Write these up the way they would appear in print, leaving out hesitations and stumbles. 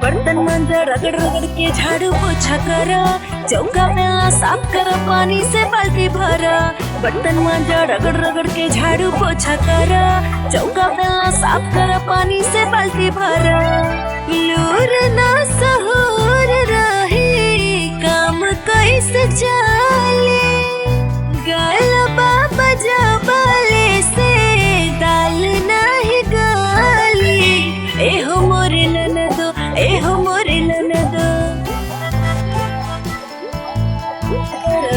बर्तन मांजा रगड़ रगड़ के झाड़ू पोछा करा, चौका बेला साफ कर पानी से बाल्टी भरा। बर्तन मांजा रगड़ रगड़ के झाड़ू पोछा करा, चौका बेला साफ कर पानी से बाल्टी भरा। लूर ना सहूर रही काम कैसे चले, गाल बाबा जबाले से दाल नहीं गाली। एहो मोरे ननदो, एहो मोरे ननदो,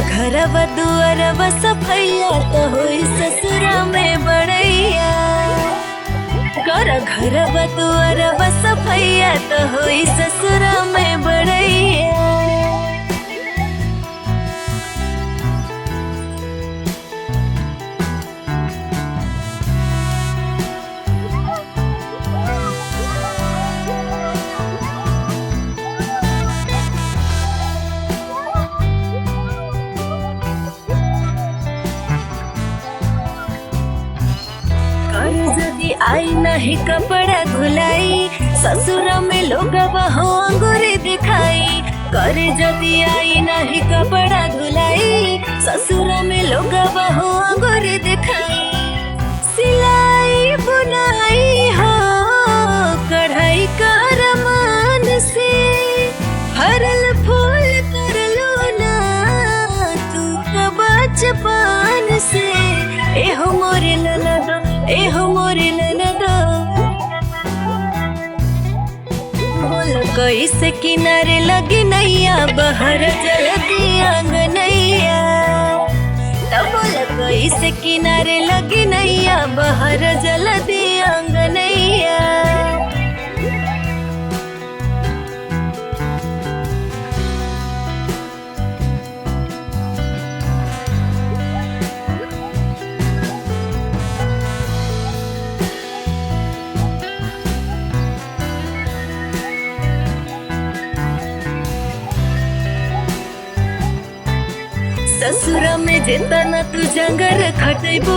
घरवा दुआरवा सफैया तो होई ससुरा में बड़ैया। कर घरवा दुआरवा सफैया तो होई ससुरा में बड़ैया। जदी आई नहीं कपड़ा धुलाई, ससुरा में लोग हो अंगूरी दिखाई। कर जदी आई नहीं कपड़ा धुलाई, ससुरा में लोग हो अंगूरी दिखाई। सिलाई बुनाई हो कढ़ाई कर मान से, हरल फूल कर लो ना तू का बचपन से। एहो मोरे ननदो, एहो मोरे ननदो, बोल कैसे किनारे लगी नैया बहर जलती आंगनैया। तब बोल कैसे किनारे लगी नैया बहर जलती आंगनैया। ससुरा में जितना तू जंगर खटेबो,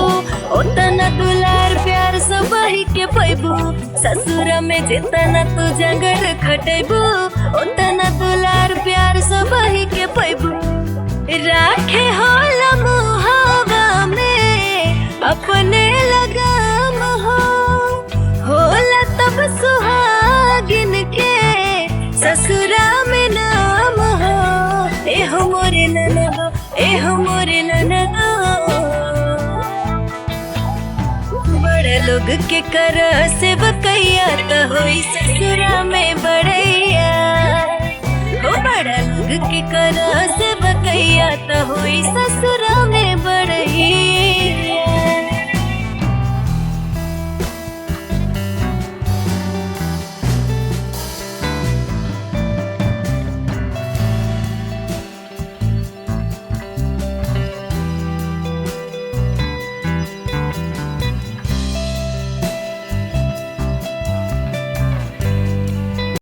उतना दुलार प्यार सबही के पैबो। ससुरा में जितना तू जंगर खटेबो, उतना दुलार प्यार सबही के पैबो। राखे होला मुहावा में अपने लगाम हो, होला तब सुहागिन के ससुरा में नाम हो। एहो मोरे ननदो, एहो मोरे ननदो, बड़े लोग के कर से बकैया तो होई ससुरा में बड़ैया। हो बड़ा लोग के कर से बकैया तो होई ससुरा में बड़ैया।